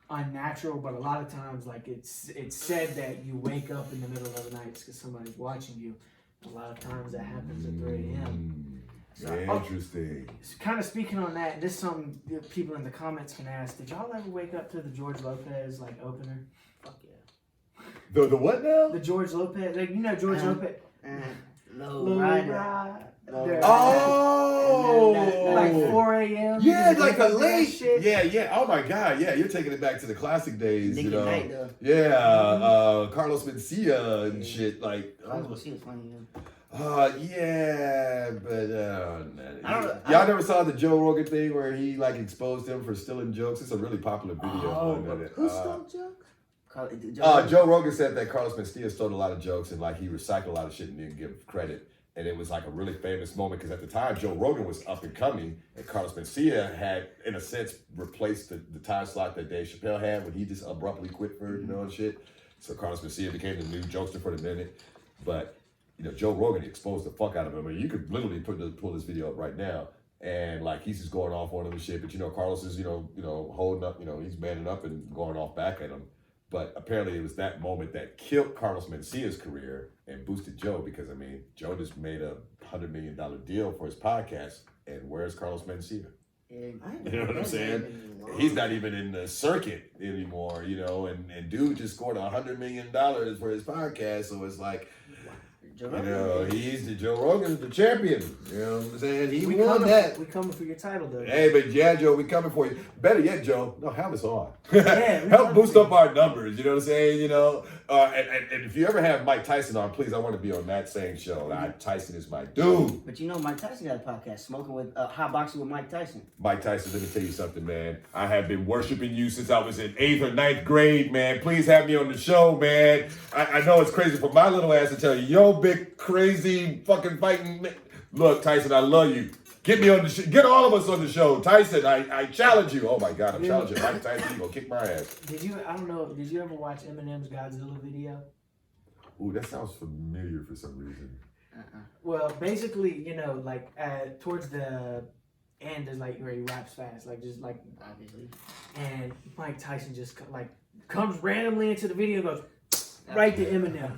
unnatural, but a lot of times, like it's said that you wake up in the middle of the night because somebody's watching you. A lot of times that happens at 3 a.m. Interesting. Kind of speaking on that, this some people in the comments can ask, did y'all ever wake up to the George Lopez like opener? Fuck yeah. The what now? The George Lopez, like, you know George Lopez. Low Rider. Oh, like 4 a.m. Yeah, like a late. Shit. Yeah. Oh my God, yeah. You're taking it back to the classic days, Nick you know. Night, Yeah, Carlos Mencia and shit. Like, Carlos Mencia was funny, yeah. Yeah, but I never saw the Joe Rogan thing where he like exposed him for stealing jokes. It's a really popular video. Who stole jokes? Joe Rogan said that Carlos Mencia stole a lot of jokes and like he recycled a lot of shit and didn't give credit. And it was like a really famous moment because at the time Joe Rogan was up and coming and Carlos Mencia had, in a sense, replaced the time slot that Dave Chappelle had when he just abruptly quit for and shit. So Carlos Mencia became the new jokester for the minute. But Joe Rogan exposed the fuck out of him. I mean, you could literally pull this video up right now, and like he's just going off on him and shit. But Carlos is holding up, he's manning up and going off back at him. But apparently it was that moment that killed Carlos Mencia's career and boosted Joe because Joe just made a $100 million deal for his podcast, and where's Carlos Mencia? You know what I'm saying? He's not even in the circuit anymore, and dude just scored $100 million for his podcast, so it's like. He's the Joe Rogan's the champion. You know what I'm saying? He won that. We coming for your title, though. Hey, but yeah, Joe, we coming for you. Better yet, Joe, no, have us on. Yeah, help boost up our numbers. You know what I'm saying? And if you ever have Mike Tyson on, please, I want to be on that same show. Tyson is my dude. But Mike Tyson got a podcast, Smoking with Hot Boxing with Mike Tyson. Mike Tyson, let me tell you something, man. I have been worshiping you since I was in 8th or 9th grade, man. Please have me on the show, man. I know it's crazy for my little ass to tell you, yo, big crazy fucking fighting. Look, Tyson, I love you. Get me on the show. Get all of us on the show. Tyson, I challenge you. Oh my God, I'm challenging Mike Tyson. You gonna kick my ass. Did you ever watch Eminem's Godzilla video? Ooh, that sounds familiar for some reason. Well, basically, towards the end, there's like where he raps fast, obviously. And Mike Tyson just comes randomly into the video and goes right to Eminem.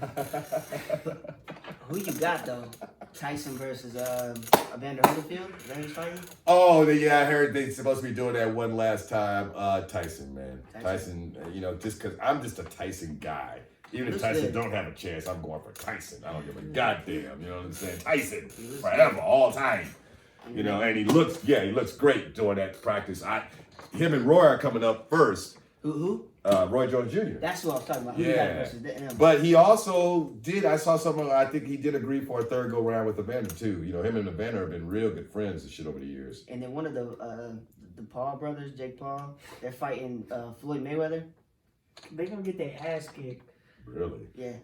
Who you got though? Tyson versus Evander Holyfield? Is that who's fighting? Oh, I heard they supposed to be doing that one last time. Tyson, man. Tyson, just because I'm just a Tyson guy. Even if Tyson don't have a chance, I'm going for Tyson. I don't give a goddamn. You know what I'm saying? Tyson, forever, all time. And he looks great doing that practice. Him and Roy are coming up first. Who? Roy Jones Jr. That's what I was talking about. Yeah. But he also I saw something, I think he did agree for a third go round with Evander too. Him and Evander have been real good friends and shit over the years. And then one of the Paul brothers, Jake Paul, they're fighting Floyd Mayweather. They're going to get their ass kicked. Really? Yeah.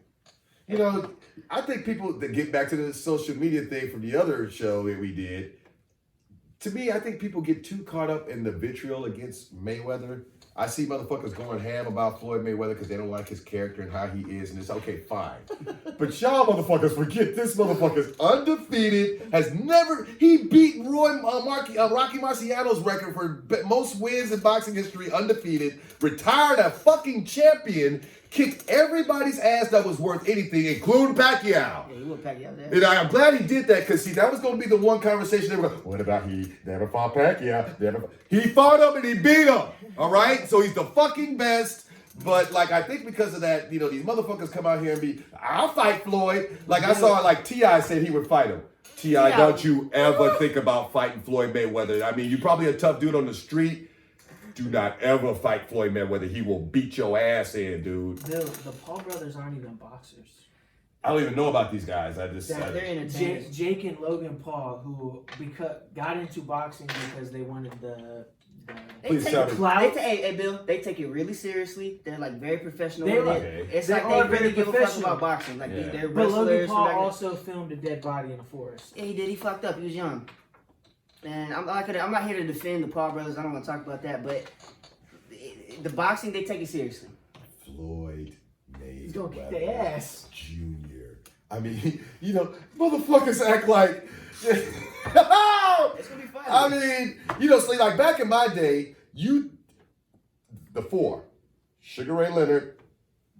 I think people that get back to the social media thing from the other show that we did, to me, I think people get too caught up in the vitriol against Mayweather. I see motherfuckers going ham about Floyd Mayweather because they don't like his character and how he is, and it's okay, fine. But y'all motherfuckers forget this motherfucker's undefeated, he beat Rocky Marciano's record for most wins in boxing history, undefeated, retired a fucking champion, kicked everybody's ass that was worth anything, including Pacquiao. Yeah, he whooped Pacquiao there. And I'm glad he did that because, that was going to be the one conversation they were going, what about he never fought Pacquiao? He fought him and he beat him. All right? So he's the fucking best. But, I think because of that, these motherfuckers come out here and I'll fight Floyd. I saw, T.I. said he would fight him. T.I., don't you ever think about fighting Floyd Mayweather. You're probably a tough dude on the street. Do not ever fight Floyd Mayweather. He will beat your ass in, dude. The Paul brothers aren't even boxers. I don't even know about these guys. They're entertainers. Jake and Logan Paul, who got into boxing because they wanted the Please tell me. Hey, Bill, they take it really seriously. They're very professional with it. It's they really give a fuck about boxing. They're but wrestlers. Logan Paul also filmed a dead body in a forest. Yeah, he did. He fucked up. He was young. And I'm not here to defend the Paul brothers. I don't want to talk about that. But the boxing, they take it seriously. Floyd Mayweather. He's gonna kick their ass. Junior. Motherfuckers act like. It's gonna be fun. So back in my day, the four, Sugar Ray Leonard,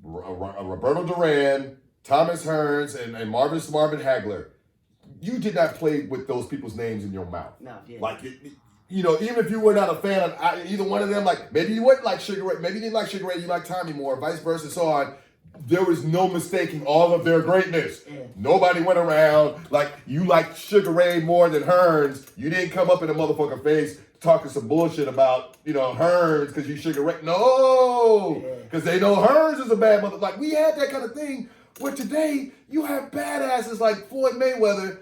Roberto Duran, Thomas Hearns, and Marvin Hagler. You did not play with those people's names in your mouth. No, yeah. Even if you were not a fan of either one of them, maybe you wouldn't like Sugar Ray, maybe you didn't like Sugar Ray, you like Tommy more, vice versa, so on. There was no mistaking all of their greatness. Yeah. Nobody went around you liked Sugar Ray more than Hearns. You didn't come up in a motherfucker face talking some bullshit about Hearns because you Sugar Ray. No, because they know Hearns is a bad mother. We had that kind of thing Where today, you have badasses like Floyd Mayweather.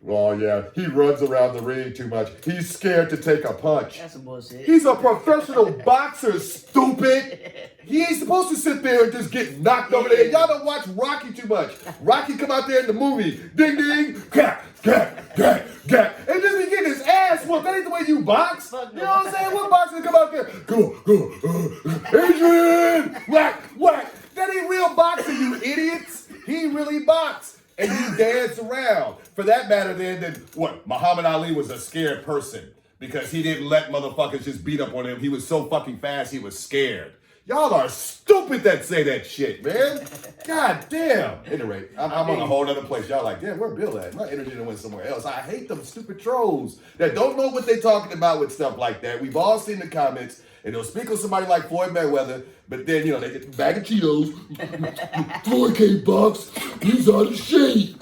Oh, yeah, he runs around the ring too much. He's scared to take a punch. That's some bullshit. He's a professional boxer, stupid. He ain't supposed to sit there and just get knocked over there. Y'all don't watch Rocky too much. Rocky come out there in the movie. Ding, ding, gat, gat, gat, gat. And just be getting his ass whooped. That ain't the way you box. You know what I'm saying? What boxer come out there? Go, Adrian! Whack, whack. That ain't real boxing, you idiots. He really boxed. And you dance around. For that matter, then what? Muhammad Ali was a scared person because he didn't let motherfuckers just beat up on him. He was so fucking fast, he was scared. Y'all are stupid that say that shit, man. God damn. At any rate, I'm on a whole other place. Y'all like, damn, where Bill at? My energy done went somewhere else. I hate them stupid trolls that don't know what they talking about with stuff like that. We've all seen the comments, and they'll speak on somebody like Floyd Mayweather, but then, they get a bag of Cheetos. Floyd can't box. He's out of shape.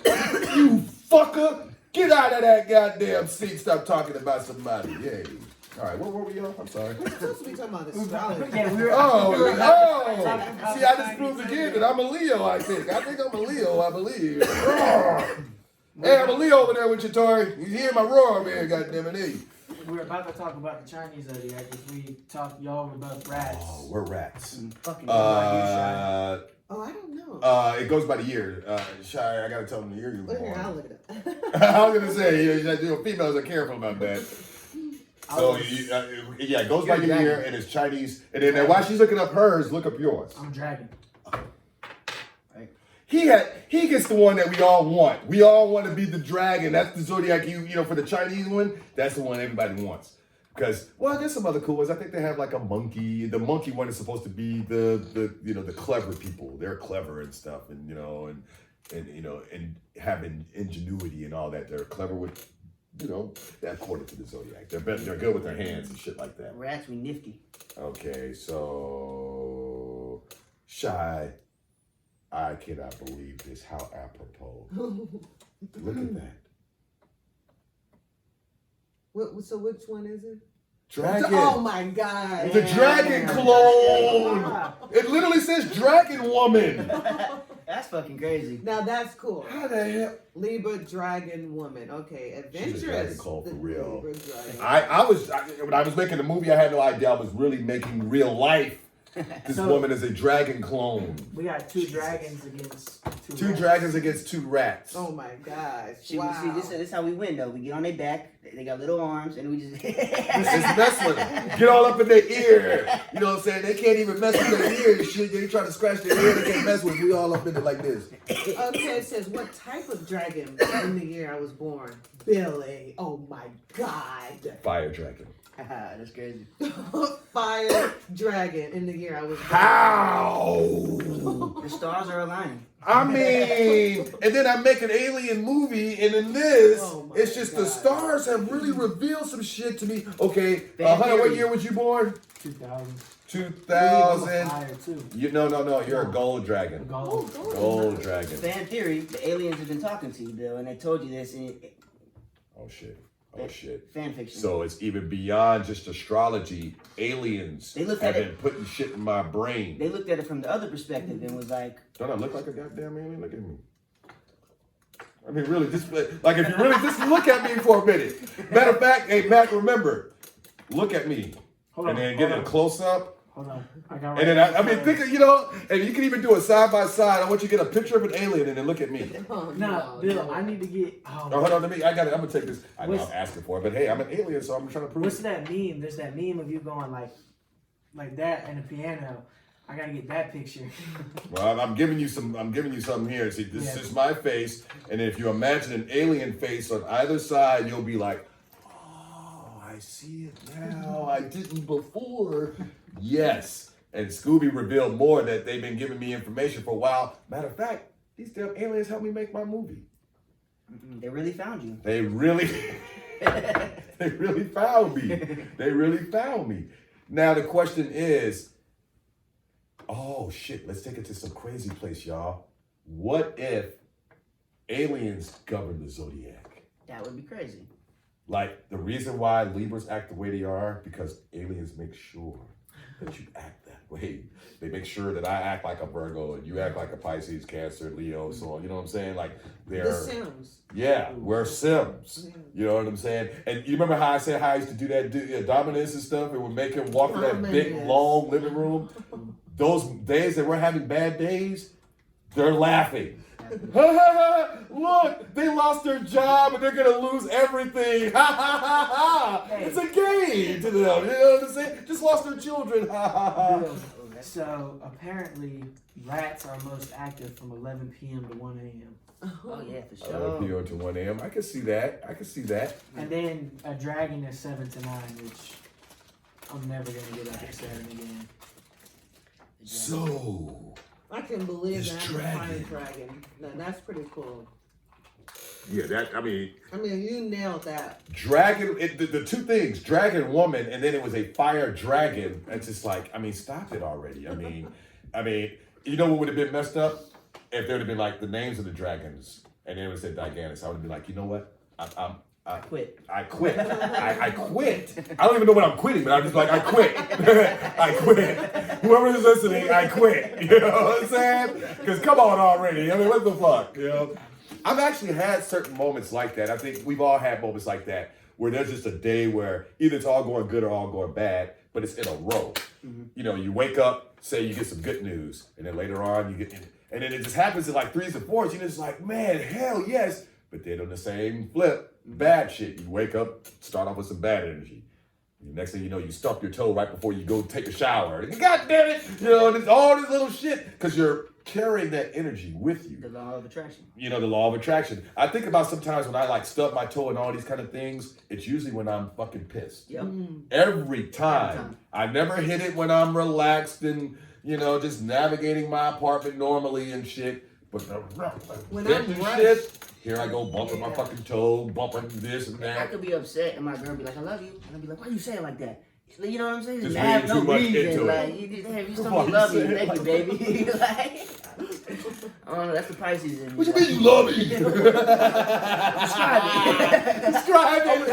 You fucker. Get out of that goddamn seat. Stop talking about somebody. Yay. All right, what were we on? I'm sorry. We're supposed to be talking about astrology. See, I just proved again that I'm a Leo, I think. I think I'm a Leo, I believe. Hey, I'm a Leo over there with you, Tori. You hear my roar, man, goddammit. Hey. We were about to talk about the Chinese zodiac because we talked, y'all were both rats. Oh, we're rats. Fucking Oh, I don't know. It goes by the year. Shy, I gotta tell them the year you were Look here, born. I'll look it up. I was gonna say, females are careful about that. So, it goes by your year, and it's Chinese. And then while she's looking up hers, look up yours. I'm a dragon. He gets the one that we all want. We all want to be the dragon. That's the zodiac. For the Chinese one, that's the one everybody wants. Because, there's some other cool ones. I think they have like a monkey. The monkey one is supposed to be the clever people. They're clever and stuff, and and having ingenuity and all that. They're clever with, according to the zodiac. They're good with their hands and shit like that. Rats, we nifty. Okay, so Shy, I cannot believe this. How apropos. Look at that. So which one is it? Dragon. Oh my God. The dragon clone. It literally says dragon woman. That's fucking crazy. Now that's cool. How the hell? Libra dragon woman. Okay, adventurous. She's a dragon clone for real. Libra dragon. When I was making the movie, I had no idea I was really making real life. This woman is a dragon clone. We got two dragons against two rats. dragons against two rats. Oh my gosh. See, Wow. this is how we win though. We get on their back. They got little arms, and we just Just mess with them. Get all up in their ear. You know what I'm saying? They can't even mess with their ear and shit. They try to scratch their ear. They can't mess with it. We all up in it like this. Okay, it says, what type of dragon in the year I was born? Billy. Oh my God. Fire dragon. That's crazy. Fire dragon in the year I was born. How? The stars are aligning. I mean, and then I make an alien movie, and in this, it's just the stars have really revealed some shit to me. Okay, Hunter, what year was you born? 2000. 2000. Fire too. No, you're a gold dragon. Gold dragon. Fan theory: the aliens have been talking to you, Bill, and they told you this. And Oh shit. Fan fiction. So it's even beyond just astrology. Aliens They looked have at been putting shit in my brain. They looked at it from the other perspective and was like, Don't I look like a goddamn alien? Look at me. I mean, really, if you really just look at me for a minute. Matter of fact, hey, Mac, remember, look at me. And then get a close up. Hold on. I got And then, think of, and you can even do it side by side. I want you to get a picture of an alien and then look at me. No, Bill, I need to get. Oh, hold on, I got it. I'm going to take this. I know I'm asking for it, but hey, I'm an alien, so I'm trying to prove What's it. that meme? There's that meme of you going like that and a piano. I gotta get that picture. Well, I'm giving you something here. See, this is my face, and if you imagine an alien face on either side, you'll be like, oh, I see it now. I didn't before. Yes. And Scooby revealed more that they've been giving me information for a while. Matter of fact, these damn aliens helped me make my movie. they really found you. They really found me. They really found me. Now the question is, oh shit, let's take it to some crazy place, y'all. What if aliens govern the zodiac? That would be crazy. Like, the reason why Libras act the way they are, because aliens make sure that you act that wait, they make sure that I act like a Virgo and you act like a Pisces, Cancer, Leo, so on. You know what I'm saying? Like they're The Sims. Yeah, we're Sims. You know what I'm saying? And you remember how I said how I used to do that dominance and stuff, and would make him walk in that big, long living room? Those days that we're having bad days, they're laughing. Look, they lost their job and they're gonna lose everything. It's a game to them. You know what I'm saying? Just lost their children. So apparently, rats are most active from 11 p.m. to 1 a.m. Oh yeah, for sure. 11 p.m. to 1 a.m. I can see that. And then a dragon is 7 to 9, which I'm never gonna get up at 7 again. So I can believe this that. dragon. Dragon. No, that's pretty cool. Yeah, I mean, you nailed that. Dragon, the two things, dragon woman, and then it was a fire dragon. It's just like, I mean, stop it already. I mean, you know what would have been messed up? If there would have been like the names of the dragons, and then it would have said Gigantus, I would have been like, you know what? I quit. I quit. I quit. I don't even know what I'm quitting, but I'm just like, I quit. I quit. Whoever is listening, I quit. You know what I'm saying? Because come on already. I mean, what the fuck? You know? I've actually had certain moments like that. I think we've all had moments like that where there's just a day where either it's all going good or all going bad, but it's in a row. Mm-hmm. You know, you wake up, say you get some good news, and then later on you get, and then it just happens in like 3s and 4s. You're just like, man, hell yes. But then on the same flip, bad shit. You wake up, start off with some bad energy. The next thing you know, you stump your toe right before you go take a shower. God damn it! You know, and it's all this little shit because you're carrying that energy with you. The law of attraction. You know, the law of attraction. I think about sometimes when I like stub my toe and all these kind of things, it's usually when I'm fucking pissed. Yep. Every time. I never hit it when I'm relaxed and, you know, just navigating my apartment normally and shit. But when I'm rushed, shit, here I go bumping my fucking toe, bumping this and that. I could be upset and my girl be like, I love you. And I'd be like, why you say it like that? You know what I'm saying? Just have no too much reason. into Like, it. you still love me. Thank you, baby. Like, I don't know, that's the Pisces in me. What you mean you love me? Describe it. Describe it.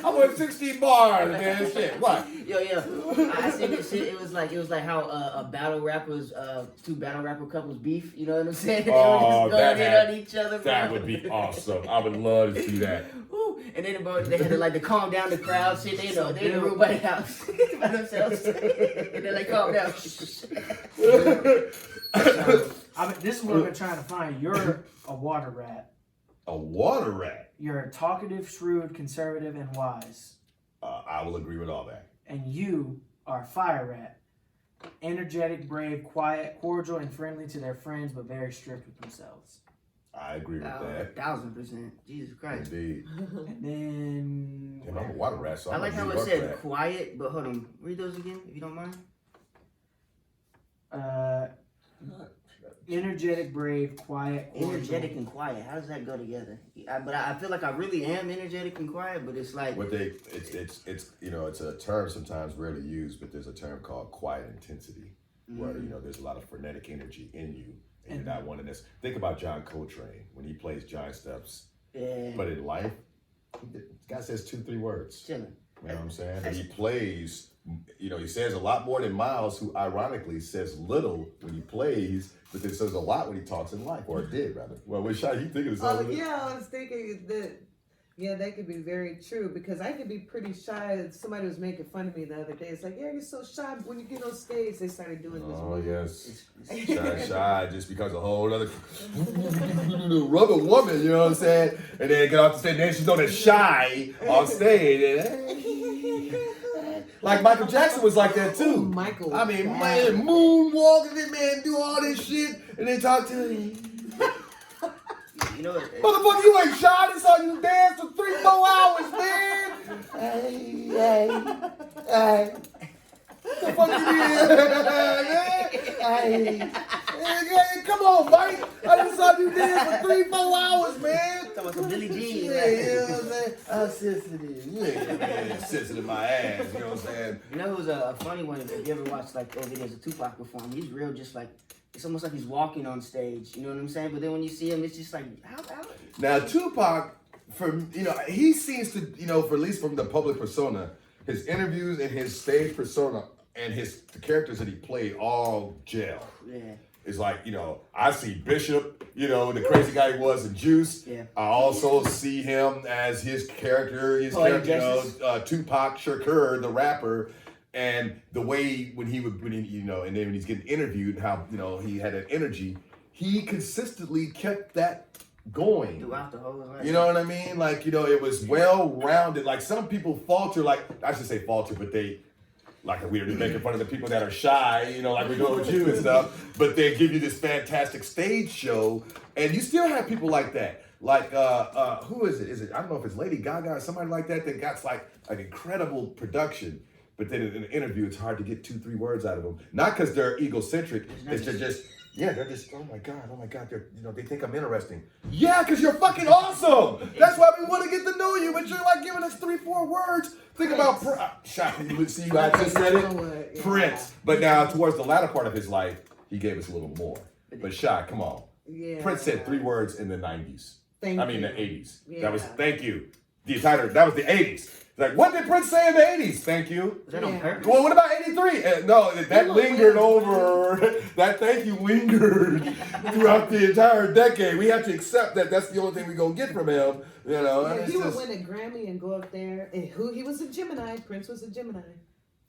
I'm with 16 bars, man. Shit. What? Yo, I seen this shit. It was like how two battle rapper couples beef. You know what I'm saying? They were just going in on each other. That would be awesome. I would love to see that. And then they had to like to calm down the crowd. Shit, they in the room by the house by themselves. And then they calm down. This is what I've been trying to find. You're a water rat. A water rat? You're talkative, shrewd, conservative, and wise. I will agree with all that. And you are a fire rat. Energetic, brave, quiet, cordial, and friendly to their friends, but very strict with themselves. I agree with that. 1000%. Jesus Christ. Indeed. And then... And I'm a water rat, so I like how it said quiet, but hold on. Read those again, if you don't mind. Energetic, brave, quiet, cordial. Energetic and quiet. How does that go together? But I feel like I really am energetic and quiet, but it's like it's you know, it's a term sometimes rarely used, but there's a term called quiet intensity, where you know there's a lot of frenetic energy in you, and you're not one of this. Think about John Coltrane when he plays giant steps. Yeah. But in life, this guy says 2-3 words. Chilling. You know what I'm saying? And he plays, you know, he says a lot more than Miles, who ironically says little when he plays, but then says a lot when he talks in life, or did rather. Well, what shot you thinking of something? I was thinking that, that could be very true because I could be pretty shy. Somebody was making fun of me the other day. It's like, yeah, you're so shy. When you get on stage, they started doing this. Oh, yes. Shy, just because a whole other rubber woman, you know what I'm saying? And then get off the stage, and then she's on a shy on stage. Like Michael Jackson was like that too. Michael. I mean, man, moonwalking it, man, do all this shit, and then talk to him. You know, Motherfucker, you ain't shy. I saw you dance for 3-4 hours, man. Hey. The fuck you did? Hey, come on, Mike. I just saw you dance for 3-4 hours, man. talking about some Billie Jean. Yeah, you know what I'm saying? I'm sensitive. Yeah, sensitive my ass. You know what I'm saying? You know who's a funny one? If you ever watched like old videos of Tupac perform, he's real, just like it's almost like he's walking on stage. You know what I'm saying? But then when you see him, it's just like how. Now Tupac, he seems to, for at least from the public persona, his interviews and his stage persona and the characters that he played all gel. Yeah. It's like, I see Bishop, the crazy guy he was in Juice. Yeah. I also see him as his character, Tupac Shakur, the rapper. And the way when and then when he's getting interviewed, how, he had an energy, he consistently kept that going. Throughout the whole life. You know what I mean? Like, it was well-rounded. Like, some people falter, I should say falter, but they, like we're making fun of the people that are shy, like we're doing with you and stuff, but they give you this fantastic stage show, and you still have people like that. Like, who is it? I don't know if it's Lady Gaga or somebody like that got like an incredible production, but then in an interview, it's hard to get 2-3 words out of them. Not because they're egocentric, they're just, oh my God, they think I'm interesting. Yeah, because you're fucking awesome. That's why we want to get to know you, but you're like giving us 3-4 words. Think about shocking. You see, I just said it. Yeah. Prince. But now, towards the latter part of his life, he gave us a little more. But Shy, come on. Yeah. Prince said 3 words in the 90s. The 80s. Yeah. That was thank you. That was the 80s. Like, what did Prince say in the 80s? Thank you. Was that on purpose? Well, what about 83? No, that lingered over. That thank you lingered throughout the entire decade. We have to accept that that's the only thing we're going to get from him. Yeah, he would win a Grammy and go up there. And he was a Gemini. Prince was a Gemini.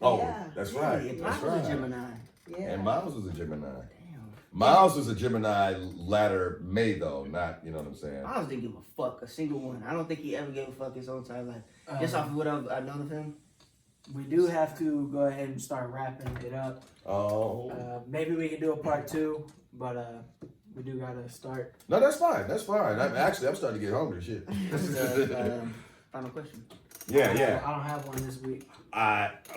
Oh, yeah. that's right. Yeah, That's Miles was right. a Gemini. Yeah. And Miles was a Gemini. Damn. Miles was a Gemini latter May, though. Not, you know what I'm saying? Miles didn't give a fuck, a single one. I don't think he ever gave a fuck his whole entire life. Just off of what I've known of him. We do have to go ahead and start wrapping it up. Oh. Maybe we can do a part 2, but we do gotta start. No, that's fine. That's fine. I'm starting to get hungry. Shit. This is final question. Yeah. I don't have one this week.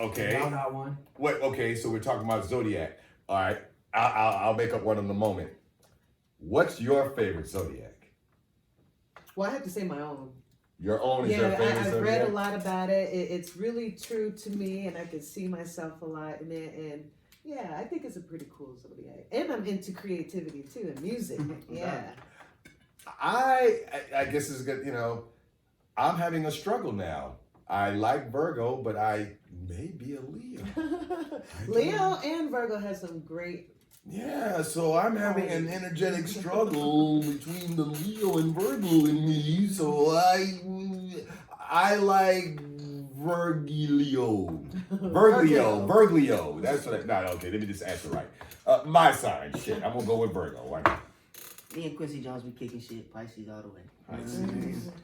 Okay. I got one. Wait. Okay. So we're talking about Zodiac. All right. I'll make up one in a moment. What's your favorite Zodiac? Well, I have to say my own. Your own is your favorite I've Zodiac? read a lot about it. It's really true to me, and I can see myself a lot in it. And yeah, I think it's a pretty cool Zodiac. And I'm into creativity too, and music. Yeah. I guess it's good. I'm having a struggle now. I like Virgo, but I may be a Leo. Leo and Virgo has some great. Yeah, so I'm having an energetic struggle between the Leo and Virgo in me. So I like Virgilio. That's what okay, let me just answer right. My sign, shit. I'm gonna go with Virgo. Why not? Me and Quincy Jones be kicking shit, Pisces all the way.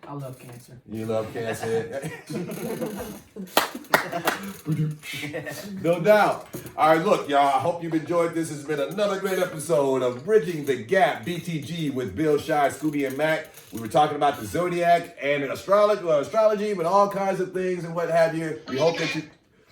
I love Cancer. You love Cancer? No doubt. All right, look, y'all. I hope you've enjoyed this. It's been another great episode of Bridging the Gap, BTG, with Bill, Shy, Scooby, and Mac. We were talking about the Zodiac and astrology, with all kinds of things and what have you. We hope that you...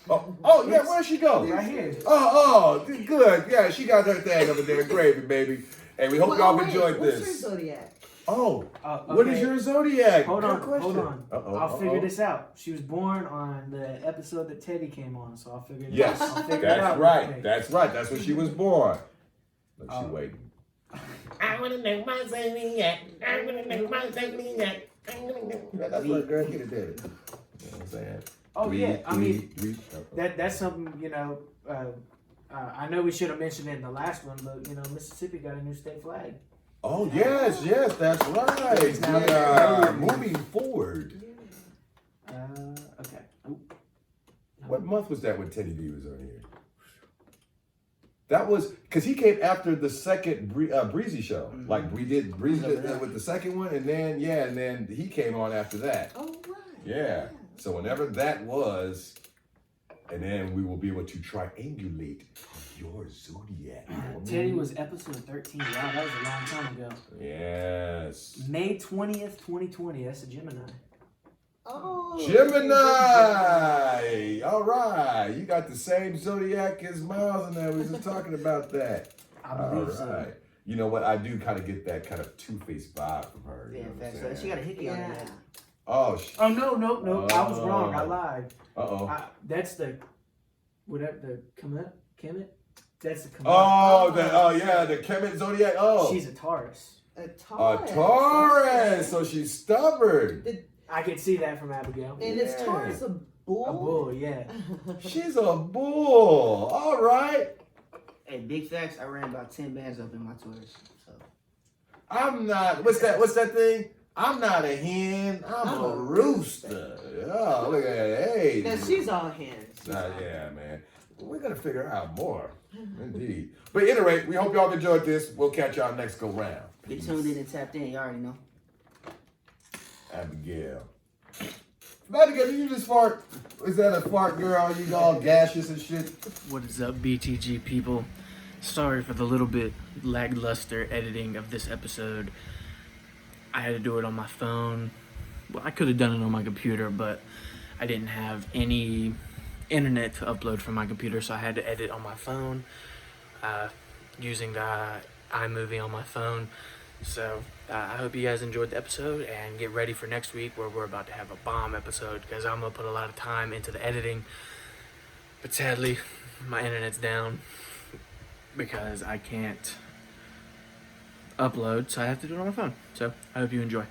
Oh yeah, where'd she go? Right here. Oh, good. Yeah, she got her thing over there. Gravy, baby. And we hope y'all enjoyed What's this. your Zodiac? Oh, Okay. What is your Zodiac? Hold Good on, question. hold on. I'll figure Uh-oh. this out. She was born on the episode that Teddy came on, so I'll figure it Yes, out. I'll figure it that's out right. real quick. That's right. That's when she was born. Look, she waiting. I wanna know my Zodiac. I wanna know my Zodiac. That's what girl get it, Daddy. You know what I'm saying? Oh yeah, I mean that. that's something I know we should have mentioned it in the last one, but Mississippi got a new state flag. Oh yes, that's right. It's now We are there. moving forward. Okay. What month was that when Teddy B was on here? That was because he came after the second Breezy show. Mm-hmm. Like we did Breezy with the second one, and then he came on after that. Oh, right. Yeah. So whenever that was, and then we will be able to triangulate your Zodiac. Teddy was episode 13. Wow, that was a long time ago. Yes. May 20th, 2020. That's a Gemini. Oh. Gemini! All right. You got the same Zodiac as Miles and I was just talking about that. I believe so. Right. You know what? I do kind of get that kind of two-faced vibe from her. You Yeah, know what I'm facts. saying? She got a hickey on her Yeah. head. Oh, Oh, no. I was wrong. I lied. Uh-oh. That's the, whatever, the Kemet? That's the Kemet. The Kemet Zodiac. Oh. She's a Taurus. A Taurus. A Taurus. So she's stubborn. I could see that from Abigail. And it's Taurus a bull? A bull, yeah. She's a bull. All right. Hey, big facts. I ran about 10 bands up in my Taurus. So I'm not. What's that thing? I'm not a hen. I'm a rooster. Oh, look at that. Hey. Now she's all hands. Yeah, man. We're gonna figure out more. Indeed. But at any rate, we hope y'all enjoyed this. We'll catch y'all next go round. get tuned in and tapped in. You already know. Abigail. Abigail, did you just fart? Is that a fart, girl? You all gaseous and shit? What is up, BTG people? Sorry for the little bit lackluster editing of this episode. I had to do it on my phone. Well, I could have done it on my computer, but I didn't have any internet to upload from my computer, so I had to edit on my phone using the iMovie on my phone. So I hope you guys enjoyed the episode, and get ready for next week where we're about to have a bomb episode, because I'm going to put a lot of time into the editing. But sadly, my internet's down because I can't upload, so I have to do it on my phone. So I hope you enjoy.